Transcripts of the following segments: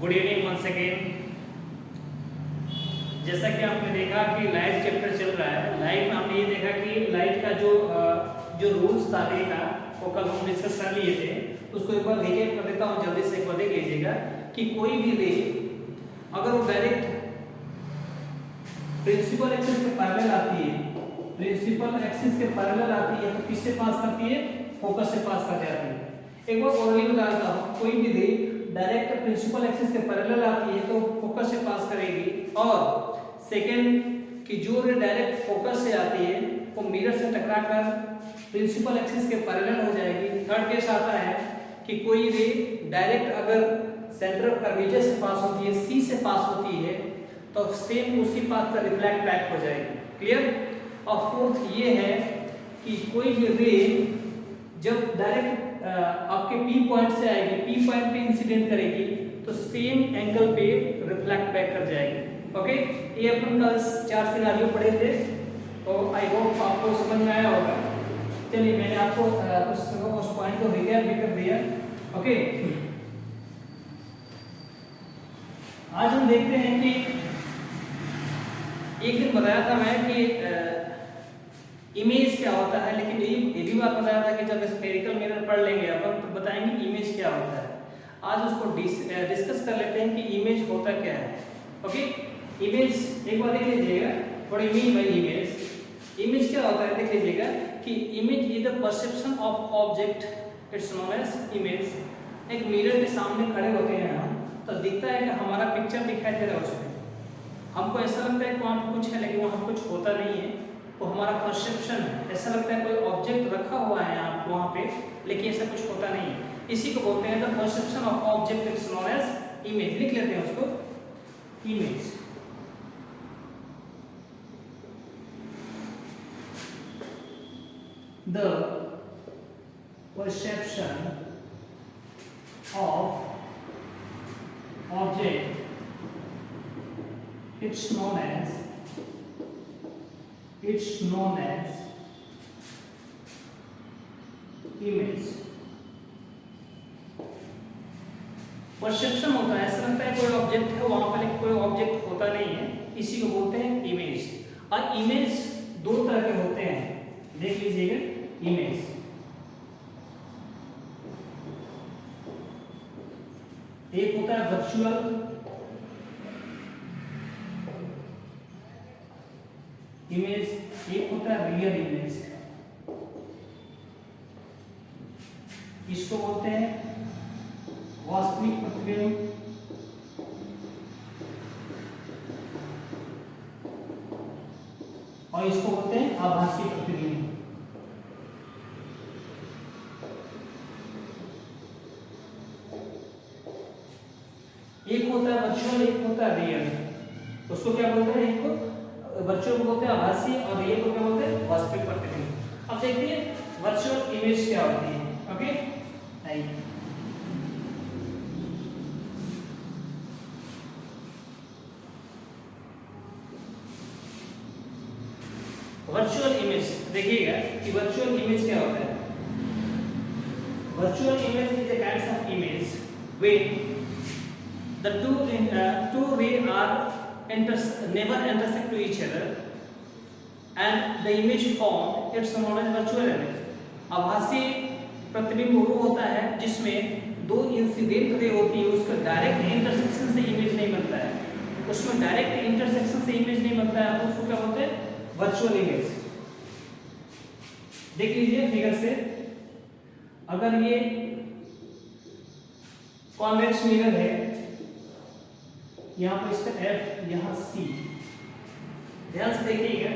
Good evening once again. जैसा कि आपने देखा कि लाइट चैप्टर चल रहा है। लाइट में हमने ये देखा कि लाइट का जो रूल्स था रे का वो कल हम डिस्कस कर लिए थे, उसको एक बार रिकैप कर देता हूँ जल्दी से। एक बार देख लीजिएगा कि कोई भी रे अगर वो डायरेक्ट प्रिंसिपल एक्सिस के पैरेलल आती है, प्रिंसिपल एक्सिस के पैरेलल आती है तो किससे पास करती है? फोकस से पास कर जाती है। एक बार ओरली बता देता हूँ, कोई भी रे डायरेक्ट प्रिंसिपल एक्सिस के पैरेलल आती है तो फोकस से पास करेगी। और सेकंड कि जो रे डायरेक्ट फोकस से आती है वो मिरर से टकराकर प्रिंसिपल एक्सिस के पैरेलल हो जाएगी। थर्ड केस आता है कि कोई रे डायरेक्ट अगर सेंटर ऑफ कर्वेचर से पास होती है, सी से पास होती है, तो सेम उसी पाथ पर रिफ्लेक्ट बैक हो जाएगी। क्लियर? और फोर्थ ये है कि कोई भी रे जब डायरेक्ट आपके P पॉइंट से आएगी, P पॉइंट पे इंसिडेंट करेगी तो सेम एंगल पे रिफ्लेक्ट बैक कर जाएगी। ओके, ये अपन कल 4 सिनेरियो पढ़े थे, तो आई होप आपको समझ में आया होगा। चलिए मैंने आपको उस पॉइंट को रिकैप भी कर दिया। ओके, आज हम देखते हैं कि एक दिन बताया था मैं कि इमेज क्या होता है, लेकिन ये भी बात बताया था कि जब स्फेरिकल मिरर पढ़ लेंगे अपन तो बताएंगे इमेज क्या होता है। आज उसको डिस्कस कर लेते हैं कि इमेज होता क्या है। ओके, इमेज एक बार देख लीजिएगा, what do you mean by image. Image क्या होता है देख लीजिएगा कि image is the perception of object, it's known as image. एक मिरर के सामने खड़े होते हैं हम, तो दिखता है कि हमारा पिक्चर दिखाई दे रहा है उसमें, हमको ऐसा लगता है कि वहाँ पे कुछ है लेकिन वहाँ कुछ होता नहीं है, तो हमारा परसेप्शन है। ऐसा लगता है कोई ऑब्जेक्ट रखा हुआ है आप वहाँ पे, लेकिन ऐसा कुछ होता नहीं है। इसी को बोलते हैं the perception of object, it's known as image. लिख लेते हैं उसको, image. The perception of object, it's known as image। Perception होता है, ऐसा लगता है कोई ऑब्जेक्ट है वहां पर लेकिन कोई ऑब्जेक्ट होता नहीं है, इसी को बोलते हैं इमेज। और इमेज दो तरह के होते हैं, देख लीजिएगा। इमेज एक होता है वर्चुअल इमेज, एक होता है रियल इमेज। इसको बोलते हैं वास्तविक प्रतिबिंब, और इसको बोलते हैं आभासी प्रतिबिंब। एक होता है वर्चुअल, एक होता है रियल। उसको क्या बोलते हैं? एक को वर्चुअल को बोलते हैं आभासी और रियल को क्या बोलते हैं? वास्तविक प्रतिबिंब। अब देखते हैं वर्चुअल इमेज क्या होती है। ओके, आइए वर्चुअल इमेज देखिएगा कि वर्चुअल इमेज क्या होता है। Virtual image is a kind of image when the two rays are never intersect to each other and the image formed, it's known as virtual image। आभासी प्रतिबिंब वो होता है जिसमें दो इंसिडेंट रे होती है, उसका डायरेक्ट इंटरसेक्शन से इमेज नहीं बनता है, उसमें डायरेक्ट इंटरसेक्शन से इमेज नहीं बनता है, तो उसको क्या बोलते हैं? Virtual image. देख लीजिए फिगर से, अगर ये कॉन्वेक्स मिरर है, यहाँ पर इसका F, यहाँ C, ध्यान से देखिएगा।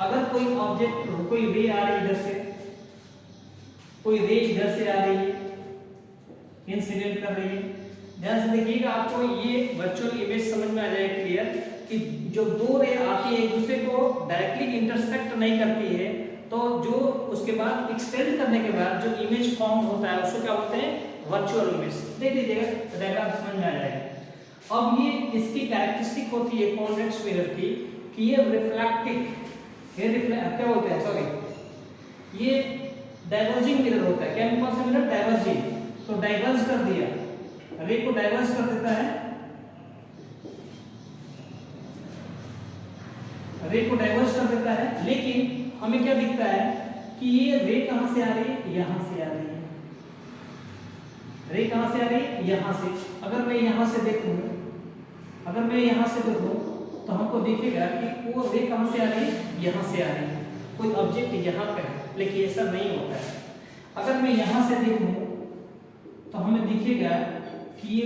अगर कोई ऑब्जेक्ट, कोई रे आ रही इधर से, कोई रे इधर से आ रही है, इंसिडेंट कर रही है, ध्यान से देखिएगा, आपको ये वर्चुअल इमेज समझ में आ जाएगा क्लियर कि जो दो रे आती है एक दूसरे को डायरेक्टली इंटरसेक्ट नहीं करती है, तो जो उसके बाद एक्सटेंड करने के बाद जो इमेज फॉर्म होता है उसको क्या बोलते हैं? Virtual image. देख लीजिएगा, डायग्राम समझ में आ जाएगा। अब ये इसकी कैरेक्टरिस्टिक होती है कॉन्वेक्स मिरर की कि ये क्या बोलते हैं, सॉरी, ये डाइवर्जिंग मिरर होता है। कौन सा मिरर? डाइवर्जिंग। तो डाइवर्ज कर दिया, रे को डाइवर्ज कर देता है रे को डाइवर्ज कर देता है, लेकिन हमें क्या दिखता है कि ये रे कहां से आ रही है, यहां से आ रही है। रे कहां से आ रही है, यहां से। अगर मैं यहां से देखूं, तो हमको दिखेगा कि वो रे कहां से आ रही है, यहां से आ रही है। कोई ऑब्जेक्ट यहां पे है, लेकिन ऐसा नहीं होता है। अगर मैं यहां से देखूं तो हमें दिखेगा कि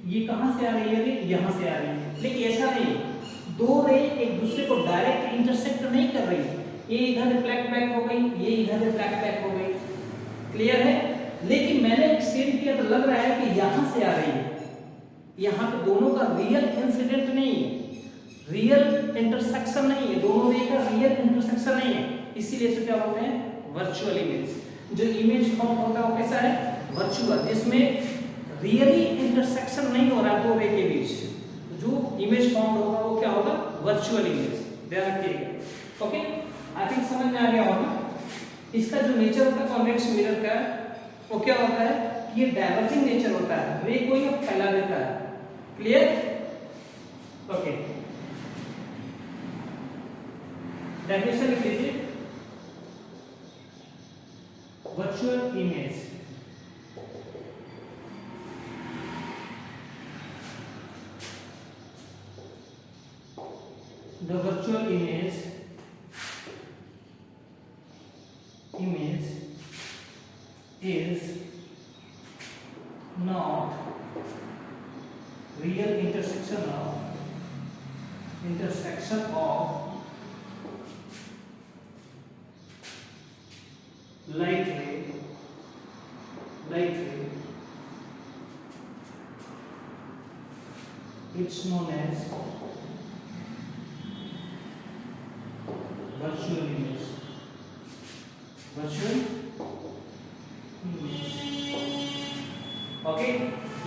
ये कहां से आ रही है, रे यहां से आ रही है। लेकिन ऐसा नहीं, दो रे एक दूसरे को डायरेक्ट इंटरसेक्ट नहीं कर रही। ये इधर रिफ्लेक्ट बैक हो गई, ये इधर रिफ्लेक्ट बैक हो गई। क्लियर है? लेकिन मैंने एक्सटेंड किया तो लग रहा है कि यहां से आ रही है। यहां पे दोनों का रियल इंसिडेंट नहीं है, रियल इंटरसेक्शन नहीं है, दोनों रे का रियल इंटरसेक्शन नहीं है। इसीलिए इसे क्या बोलते हैं, वर्चुअल इमेज। जो इमेज फॉर्म होता है वो कैसा है, वर्चुअल, जिसमें रियली इंटरसेक्शन नहीं हो रहा दो रे के बीच। जो इमेज फॉर्म होगा वो क्या होगा, वर्चुअल इमेज। ध्यान रखिएगा। ओके, आई थिंक समझ में आ गया होगा। इसका जो नेचर होता है कॉन्वेक्स मिरर का, वो क्या होता है कि ये डाइवर्जिंग नेचर होता है, रे को ही फैला देता है। क्लियर? ओके, डेफिनेशन लिख लीजिए। Virtual image the virtual image is not real intersection of light ray it's known as virtual image okay.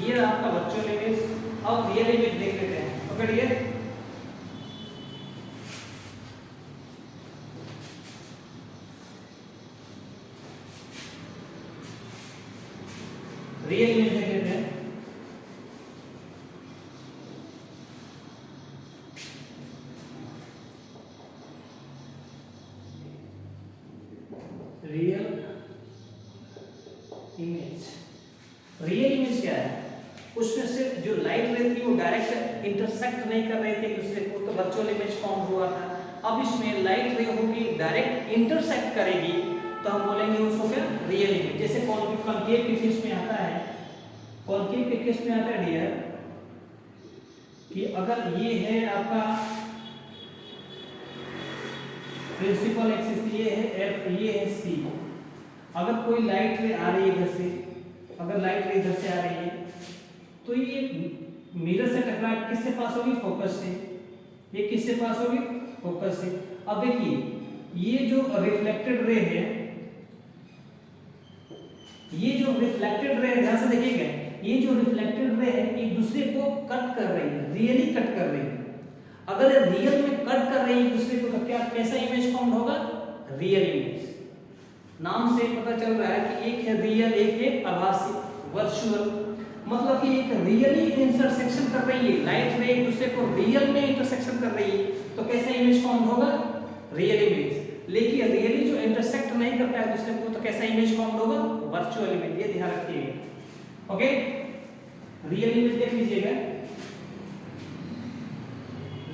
ये आपका वर्चुअल इमेज। अब रियल इमेज देख लेते हैं। पकड़िए, रियल इमेज देख लेते हैं। रियल इमेज क्या है, उसमें सिर्फ जो लाइट रे थी वो डायरेक्ट इंटरसेक्ट नहीं कर रहे थे एक दूसरे को, तो वर्चुअल इमेज फॉर्म हुआ था। अब इसमें लाइट रे होगी डायरेक्ट इंटरसेक्ट करेगी, तो हम बोलेंगे उसको क्या, रियल इमेज। जैसे कॉन्केव के केस में आता है, कॉन्केव के केस में आता है डियर कि अगर ये है आपका प्रिंसिपल एक्सिस, ये है एफ, ये है सी। अगर कोई लाइट रे आ रही है इधर से, अगर लाइट रे इधर से आ रही है, तो ये मिरर से टकरा किससे पास होगी, फोकस से। ये किससे पास होगी, फोकस से। अब देखिए, ये जो रिफ्लेक्टेड रे है, ये जो रिफ्लेक्टेड रे, ध्यान से देखिएगा, ये जो रिफ्लेक्टेड रे है एक दूसरे को कट कर रही है, रियली कट कर रही है। अगर रियल में कट कर रही है एक दूसरे को, तो क्या कैसा इमेज फॉर्म होगा, रियल इमेज। नाम से पता चल रहा है कि एक है रियल, एक है आभासी, वर्चुअल। मतलब कि एक रियली इंटरसेक्शन कर रही है, लाइट रे एक दूसरे को रियल में इंटरसेक्शन कर रही है, तो कैसा इमेज फॉर्म होगा, रियल इमेज। लेकिन रियली जो इंटरसेक्ट नहीं करता है दूसरे को, तो कैसा इमेज फॉर्म होगा, वर्चुअल इमेज। ये ध्यान रखिएगा। ओके, रियल इमेज देख लीजिएगा।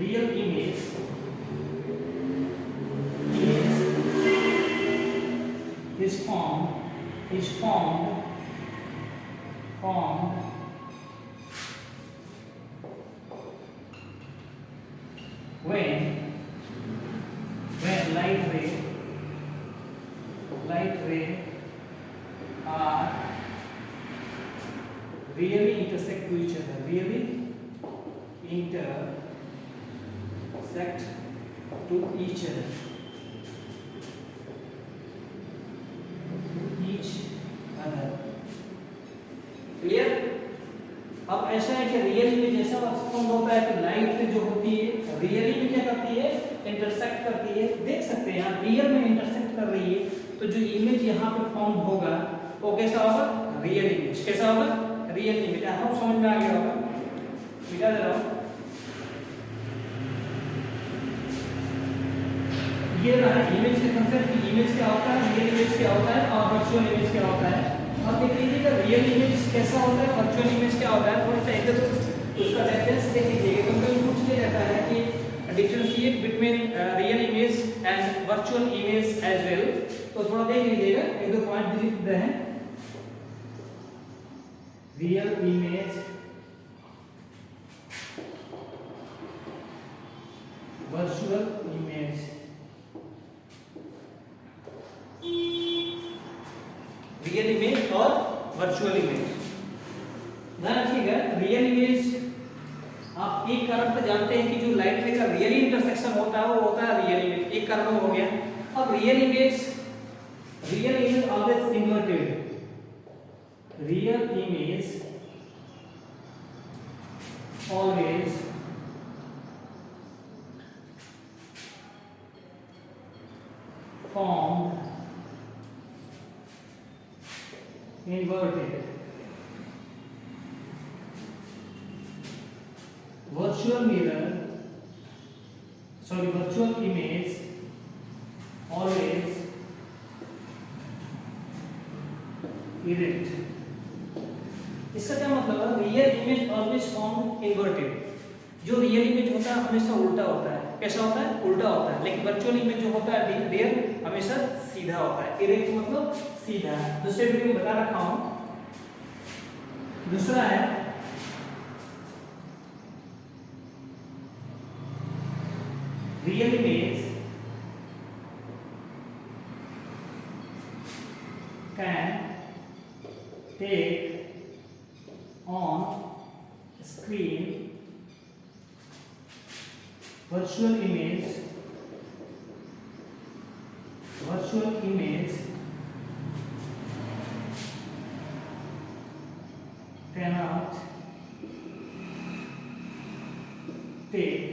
Real image is formed when light ray are really intersect to each other, clear? अब ऐसा है कि रियल इमेज ऐसा फॉर्म होता है कि लाइट जो होती है रियली में क्या करती है, इंटरसेक्ट करती है। देख सकते हैं आप, रियल में इंटरसेक्ट कर रही है, तो जो इमेज यहाँ पे फॉर्म होगा वो कैसा होगा, रियल इमेज। कैसा होगा, रियल इमेज। आप समझ में आ गया होगा, मिटा दे रहा हूं। ये रहा इमेज के कंसेप्ट की इमेज क्या होता है, रियल इमेज क्या होता है और वर्चुअल इमेज क्या होता है। अब देख लीजिएगा रियल इमेज कैसा होता है, वर्चुअल इमेज क्या होता है, थोड़ा सा इधर उसका डिफरेंस देख लीजिएगा। तो कभी पूछ लिया जाता है कि differentiate between real image and virtual image as well, तो थोड़ा देख लीजिएगा, एक दो पॉइंट लिख दे हैं। Real image, virtual image, real image और वर्चुअल इमेज। ध्यान रखिएगा, रियल इमेज आप एक कारण तो जानते हैं कि जो लाइट रे का रियली इंटरसेक्शन होता है वो होता है रियल इमेज, एक कारण हो गया। अब real image always inverted, real image always formed inverted, virtual image always erect। इसका क्या मतलब है, real image always form inverted, जो रियल इमेज होता है हमेशा उल्टा होता है। कैसा होता है, उल्टा होता है। लेकिन वर्चुअल इमेज जो होता है रियल हमेशा सीधा होता है, इरेक्ट मतलब सीधा। दूसरे वीडियो में बता रखा हूं। दूसरा है real image can take on screen virtual image cannot take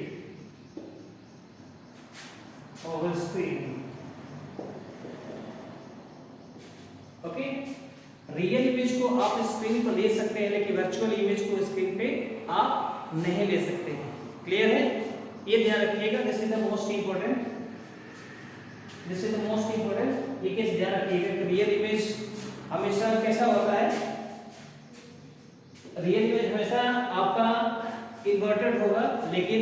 over screen। Okay, real image को आप स्क्रीन पर ले सकते हैं लेकिन वर्चुअल इमेज को स्क्रीन पे आप नहीं ले सकते हैं। क्लियर है, ये ध्यान रखिएगा। This is the most important, ये केस ध्यान रखिएगा कि रियल इमेज हमेशा कैसा होता है, रियल इमेज हमेशा आपका इन्वर्टेड होगा लेकिन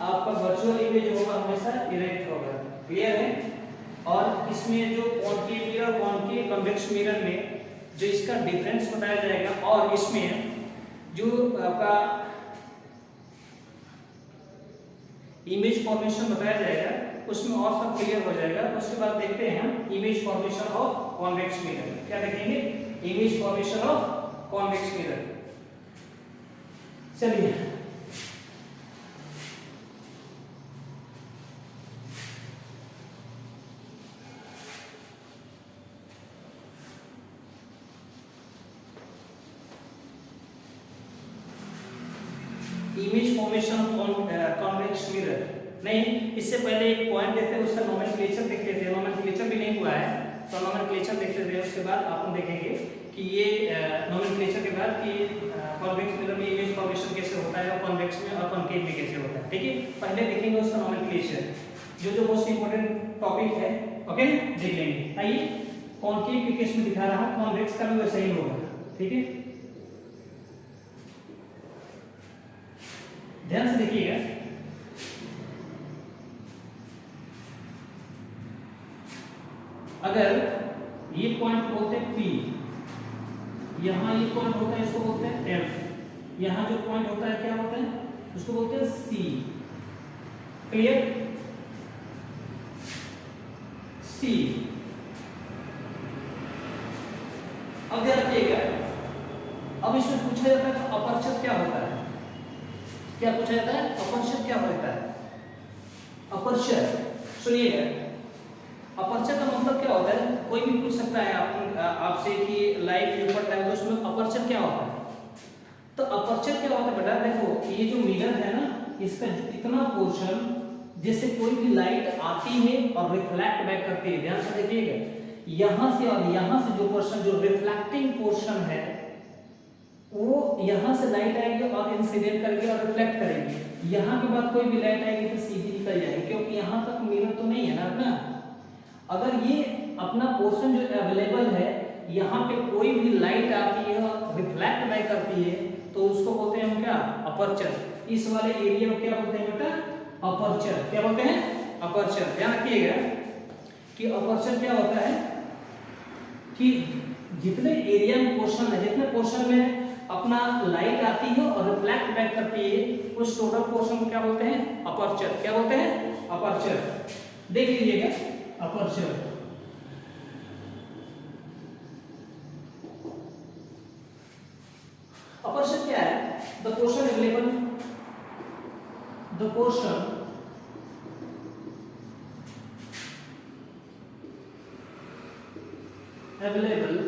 आपका वर्चुअल इमेज होगा हमेशा इरेक्ट होगा। क्लियर है। और इसमें जो concave mirror, concave convex mirror में जो इसका डिफरेंस बताया जाएगा और इसमें जो आपका इमेज फॉर्मेशन बताया जाएगा उसमें और सब क्लियर हो जाएगा। उसके बाद देखते हैं हम image formation of convex mirror. क्या देखेंगे, image formation of convex mirror. चलिए इमेज फॉर्मेशन कॉन्वेक्स मिरर। नहीं, इससे पहले एक पॉइंट देखते हैं, उसका नोमेनक्लेचर देख लेते हैं। नोमेनक्लेचर भी नहीं हुआ है तो नोमेनक्लेचर देख लेते हैं। उसके बाद आप देखेंगे कि ये नोमेनक्लेचर के बाद कि कॉन्वेक्स मिरर में इमेज फॉर्मेशन कैसे होता है और कॉन्वेक्स में और कॉन्केव में कैसे होता है। ठीक है, पहले देखेंगे उसका नोमेनक्लेचर, जो मोस्ट इंपोर्टेंट टॉपिक है। ओके, देख लेंगे। आइए, कॉन्केव के केस में दिखा रहा, कॉन्वेक्स का भी वैसा ही होगा। ठीक है, ध्यान से देखिएगा। अगर ये पॉइंट बोलते हैं P, यहां ये पॉइंट होता है इसको बोलते हैं F, यहां जो पॉइंट होता है क्या होता है उसको बोलते हैं C। Clear, C। अब ध्यान रखिएगा, अब इसमें पूछा जाता है तो अपर्चर क्या होता है, क्या पूछा जाता है, अपर्चर क्या होता है। अपर्चर सुनिएगा, अपर्चर का मतलब क्या होता है, कोई भी पूछ सकता है आपसे कि लाइट व्यू पर टाइम तो उसमें अपर्चर क्या होता है। तो अपर्चर क्या होता है बेटा, देखो ये जो मिरर है ना, इसका इतना पोर्शन जैसे कोई भी लाइट आती है और रिफ्लेक्ट बैक करती है। ध्यान से देखिएगा, यहां से और यहां से जो पोर्शन, जो रिफ्लेक्टिंग पोर्शन है वो यहां से लाइट आएगी और इंसिडेंट करेगी और रिफ्लेक्ट करेगी। यहां के बाद कोई भी लाइट आएगी तो सीधी निकल जाएगी, क्योंकि यहाँ तक मिरर तो नहीं है ना अपना। अगर ये अपना पोर्शन जो अवेलेबल है, यहाँ पे कोई भी लाइट आती है रिफ्लेक्ट बैक करती है, तो उसको बोलते हैं हम क्या, अपर्चर। इस वाले एरिया को क्या बोलते हैं बेटा, अपर्चर। क्या बोलते हैं, अपर्चर। ध्यान रखिएगा कि अपर्चर क्या होता है कि जितने एरिया में पोर्शन है, जितने पोर्शन में अपना लाइट आती है और रिफ्लेक्ट बैक करती है, उस टोटल पोर्शन को क्या बोलते हैं, अपर्चर। क्या बोलते हैं, अपर्चर। देख लीजिएगा अपर्चर। अपर्चर क्या है, the portion available, the portion available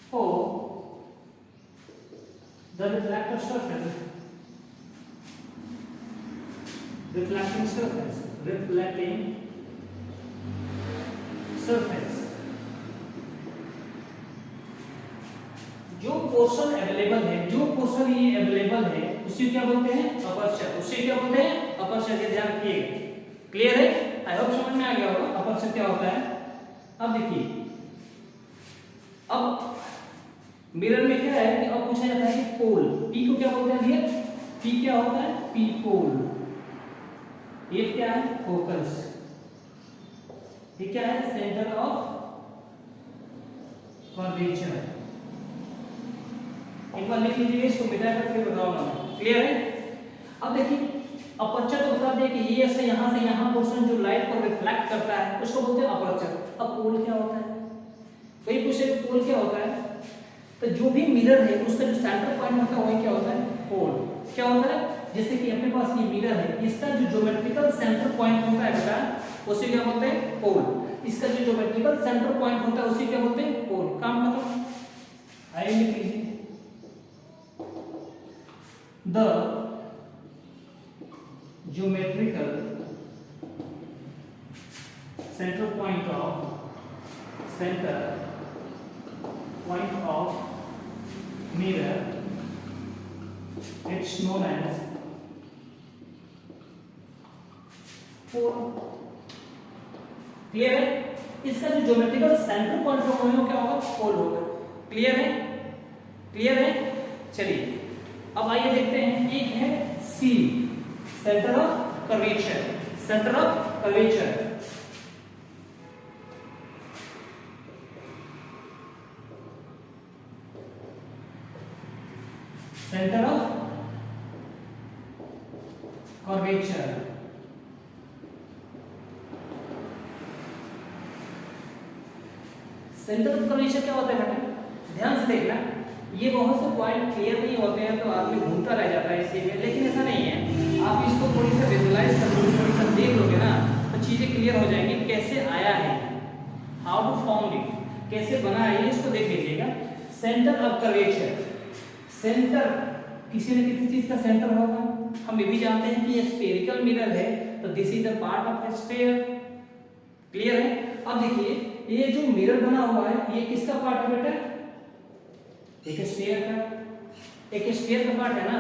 for the reflective surface, reflecting surface, reflecting surface। जो पोर्शन अवेलेबल है, जो पोर्शन ये अवेलेबल है, उसे क्या बोलते हैं, अपर्चर। उसे क्या बोलते हैं, अपर्चर। ये ध्यान रखिएगा। क्लियर है, आई होप समझ में आ गया होगा अपर्चर क्या होता है। अब देखिए, अब मिरर में क्या है कि अब पूछा जाता है कि पोल, पी को क्या बोलते हैं भैया, पी क्या होता है, पी पोल। ये क्या है, फोकस। ये क्या है, सेंटर ऑफ कर्वेचर। एक बार लिख लीजिए इसको, मिटा कर फिर बताऊंगा मैं। क्लियर है। अब देखिए, अपर्चर तो बता दें कि ये ऐसे यहाँ से यहाँ पोर्शन जो लाइट को रिफ्लेक्ट करता है, उसको बोलते हैं अपर्चर। अब पोल क्या होता है, कोई पूछे पोल क्या होता है, तो जो भी मिरर है उसका जो सेंटर पॉइंट होता है वही क्या होता है, पोल। क्या होता है, जैसे कि अपने पास ये मिरर है, इसका जो ज्योमेट्रिकल सेंटर पॉइंट होता है बेटा, उसे क्या बोलते हैं, पोल। इसका जो ज्योमेट्रिकल सेंटर पॉइंट होता है उसे क्या बोलते हैं, पोल। काम खत्म। आइए लिख लीजिए, the geometrical center point of mirror, it's known as pole। Clear है। इसका जो ज्योमेट्रिकल सेंटर पॉइंट होगा वो क्या होगा, पोल होगा। क्लियर है, क्लियर है। चलिए अब आइए देखते हैं, एक है C, centre of curvature. Centre of curvature, centre of curvature. Centre of curvature क्या होता है बेटा, ध्यान से देखना। ये बहुत से पॉइंट क्लियर नहीं होते हैं तो आदमी घूमता रह जाता है इसी में, लेकिन ऐसा नहीं है। आप इसको थोड़ी सा विजुअलाइज कर लोगे, थोड़ी सा देख लोगे ना, तो चीजें क्लियर हो जाएंगी। कैसे आया है, हाउ टू फाउंड इट, कैसे बना है, इसको देख लीजिएगा। सेंटर ऑफ कर्वेचर, सेंटर किसी न किसी चीज का सेंटर होगा। हम ये भी जानते हैं कि ये स्फेरिकल मिरर है, तो this is the part of A sphere. Clear है। अब देखिए, ये जो मिरर बना हुआ है, ये किसका पार्ट है बेटा, एक स्फीयर का। एक स्फीयर का पार्ट है ना,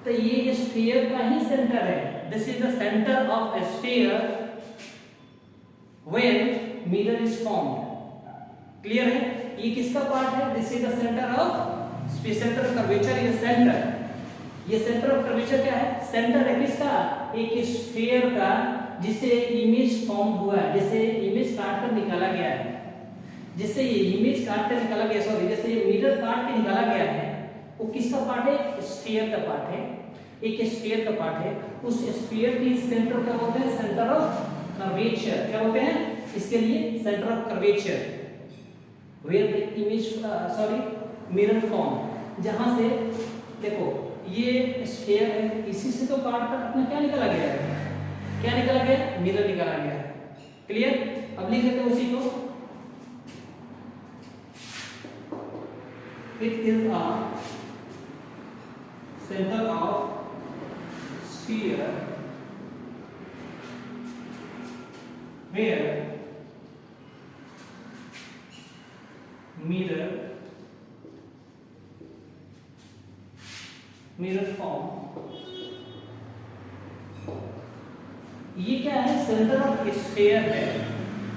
तो ये स्फीयर का ही सेंटर है। This is the centre of A sphere when mirror is formed. Clear है। ये किसका पार्ट है, this is the centre of centre curvature in centre. ये सेंटर ऑफ कर्वेचर क्या है, सेंटर है किसका, एक स्फीयर का, जिसे इमेज फॉर्म हुआ है, जैसे इमेज काट कर निकाला गया है, जिससे ये इमेज काट कर निकाला गया, सॉरी जैसे ये मिरर काट के निकाला गया है, वो किसका पार्ट है, स्फीयर का पार्ट है। एक स्फीयर का पार्ट है, उस स्फीयर की सेंटर क्या बोलते हैं, सेंटर ऑफ कर्वेचर। क्या बोलते हैं इसके लिए, centre of curvature, where the image sorry mirror form. जहां से देखो ये स्फीयर है, इसी से तो काट कर अपना क्या निकाला गया है, क्या निकाला गया, मिरर निकाला गया है। क्लियर। अब लिख लेते हैं उसी को, it is a center of sphere where mirror form ये क्या है, सेंटर ऑफ स्फीयर है,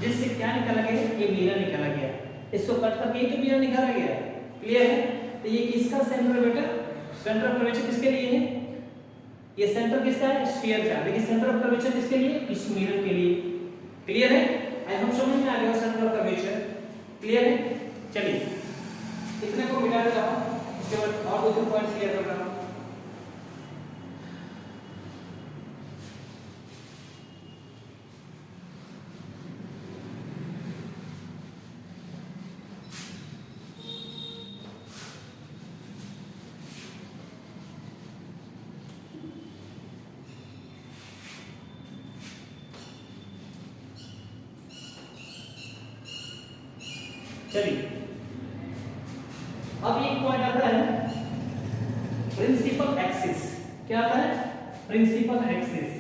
जिससे क्या निकाला गया, ये मिरर निकाला गया, इसको कट करके ये तो मिरर निकाला गया। क्लियर है? तो ये किसका सेंटर है बेटा, सेंटर ऑफ कर्वेचर किसके लिए है, ये सेंटर किसका है, स्फीयर का, लेकिन सेंटर ऑफ कर्वेचर किसके लिए, इस मिरर के लिए। क्लियर है? आई होप समझ में आ गया सेंटर ऑफ कर्वेचर। क्लियर है? चलिए इतने को मिला देता हूं, इसके बाद और दो तीन पॉइंट क्लियर कर रहा हूं। चलिए अब एक पॉइंट आता है प्रिंसिपल एक्सिस। क्या आता है, प्रिंसिपल एक्सिस।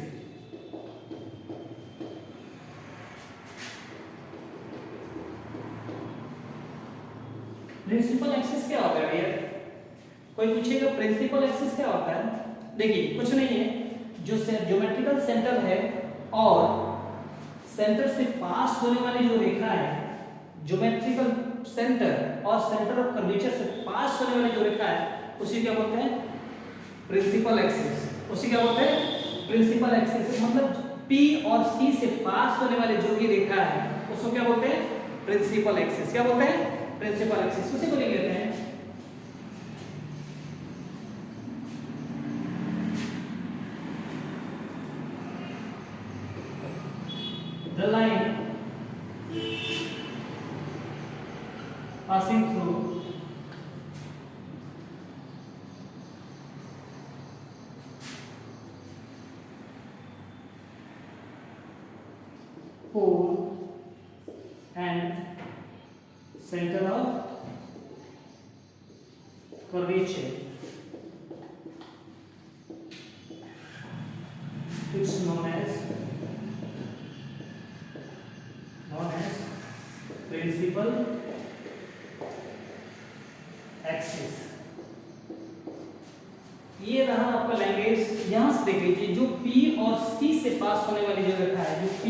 प्रिंसिपल एक्सिस क्या होता है भैया, कोई पूछेगा प्रिंसिपल एक्सिस क्या होता है। देखिए कुछ नहीं है, जो ज्योमेट्रिकल सेंटर है और सेंटर से पास होने वाली जो रेखा है, ज्योमेट्रिकल सेंटर और सेंटर ऑफ कर्वेचर से पास होने वाली जो रेखा है उसी क्या बोलते हैं, प्रिंसिपल एक्सिस। उसी क्या बोलते हैं, प्रिंसिपल एक्सिस। मतलब P और C से पास होने वाली जो भी रेखा है उसको क्या बोलते हैं, प्रिंसिपल एक्सिस। क्या बोलते हैं, प्रिंसिपल एक्सिस। उसी को लिख लेते हैं the line passing through pole and center of curvature, it's known as principal axis. ये रहा आपका लैंग्वेज। यहां से देख लीजिए, जो P और C से पास होने वाली जो रेखा है, जो P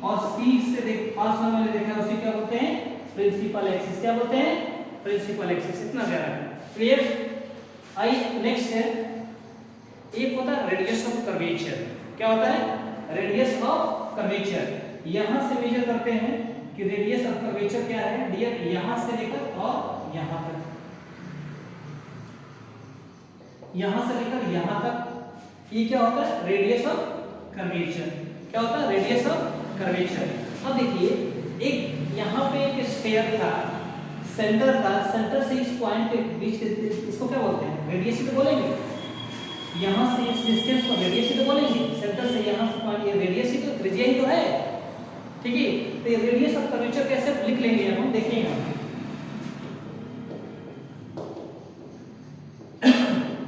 और C से पास होने वाली रेखा है उसे क्या बोलते हैं, प्रिंसिपल एक्सिस। क्या बोलते हैं, प्रिंसिपल एक्सिस। इतना प्यारा है। क्लियर? आई नेक्स्ट है, एक होता है रेडियस ऑफ कर्वेचर। क्या होता है, रेडियस ऑफ कर्वेचर। यहां से मेजर करते हैं कि रेडियस ऑफ कर्वेचर क्या है डियर, यहां से लेकर और यहां तक, यहां से लेकर यहां तक, ये क्या होता है, रेडियस ऑफ कर्वेचर। क्या होता है, रेडियस ऑफ कर्वेचर। अब देखिए, एक यहां पे एक स्फीयर था, सेंटर था, सेंटर से इस पॉइंट के बीच, इसको क्या बोलते हैं, रेडियस ही तो बोलेंगे। यहां से इस डिस्टेंस को रेडियस ही तो बोलेंगे। सेंटर से यहां से पॉइंट, ये रेडियस ही तो, त्रिज्या ही तो है। ठीक है, तो ये रेडियस ऑफ कर्वेचर कैसे लिख लेंगे हम, देखिएगा।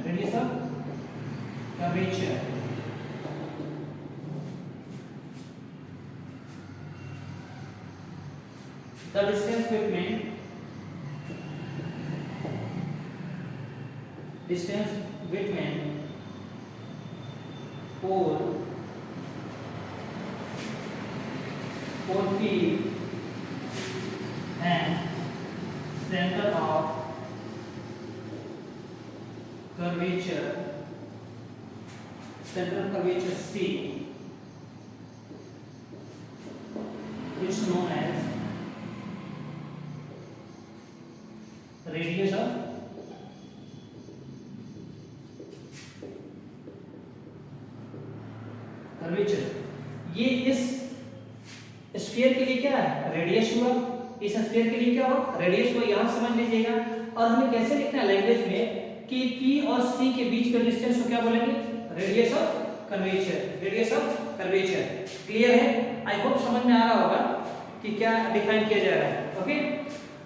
Radius of curvature, the distance between pole P and center of curvature, center of curvature C, is known as radius of curvature. ये इस स्फीयर के लिए क्या है, रेडियस हुआ। इस स्फीयर के लिए क्या हो, रेडियस हुआ। यहां समझ लीजिएगा। और हमें कैसे लिखना है लैंग्वेज में कि P और C के बीच का डिस्टेंस को क्या बोलेंगे, radius of curvature, radius of curvature. Clear है? आई होप समझ में आ रहा होगा कि क्या डिफाइन किया जा रहा है। ओके,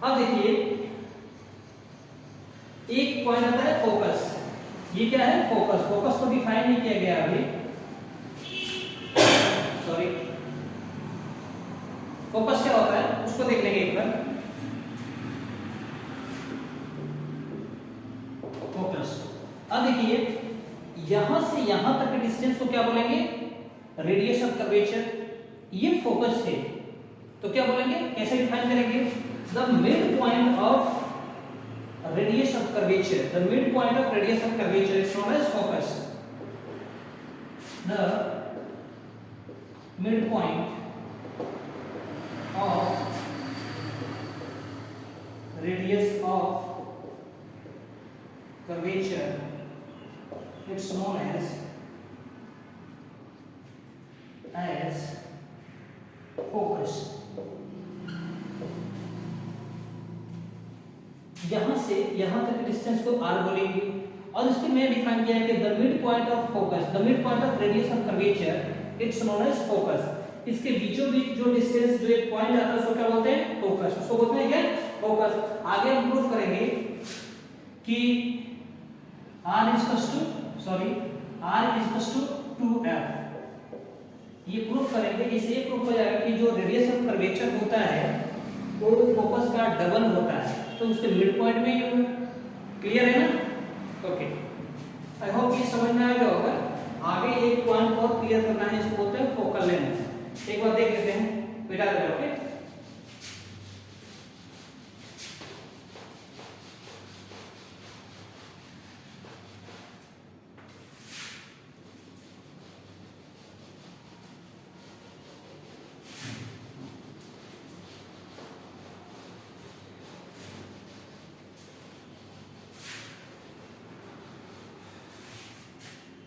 अब देखिए एक पॉइंट आता है फोकस। ये क्या है, फोकस। फोकस को डिफाइन नहीं किया गया अभी, सॉरी। फोकस क्या होता है उसको देख लेंगे एक बार। फोकस, अब देखिए यहां से यहां तक के डिस्टेंस को क्या बोलेंगे, रेडियस ऑफ कर्वेचर, ये फोकस है। तो क्या बोलेंगे, कैसे डिफाइन करेंगे, the mid point of radius of curvature, the midpoint of radius of curvature is known as focus. The midpoint of radius of curvature, it's known as focus. यहां से यहां तक डिस्टेंस को r बोलेंगे, और इसके में डिफाइन किया है कि the mid point of focus, the mid point of radius of curvature, it's known as focus. इसके बीचों बीच जो डिस्टेंस, जो एक पॉइंट आता है उसको क्या बोलते हैं, फोकस। उसको बोलते हैं क्या, फोकस। आगे हम प्रूफ करेंगे कि r इज टू 2f। ये प्रूफ करेंगे, इससे ये प्रूफ हो जाएगा कि जो रेडियस ऑफ कर्वेचर होता है वो फोकस का डबल होता है, तो उसके मिड पॉइंट में ही होगा। क्लियर है ना? ओके, आई होप ये समझ में आ गया होगा। आगे एक पॉइंट और क्लियर करना है, इसको बोलते हैं फोकल लेंथ। एक बार देख लेते हैं, बेटा करें। ओके,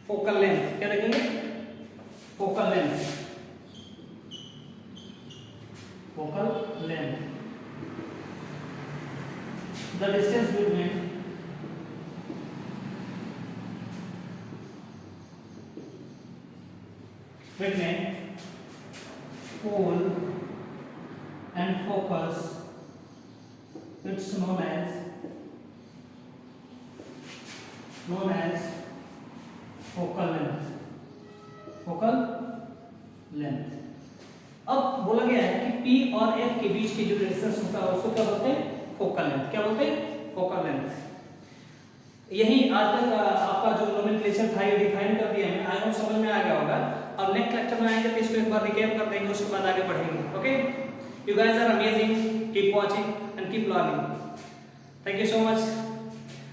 फोकल लेंथ क्या रखेंगे, focal length, focal length, the distance between pole and focus, it's known as focal length, focal length. अब बोला गया है कि P और F के बीच की जो डिस्टेंस होता है उसको क्या बोलते हैं, फोकल लेंथ। क्या बोलते हैं, फोकल लेंथ। यही आज तक आपका जो नोमेनक्लेचर था ये डिफाइन कर दिया है, आई होप समझ में आ गया होगा। अब नेक्स्ट लेक्चर में आएंगे तो इसको एक बार रिकैप कर देंगे, उसके बाद आगे बढ़ेंगे। Okay, you guys are amazing, keep watching and keep learning. Thank you so much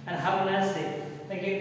and have a nice day. Thank you.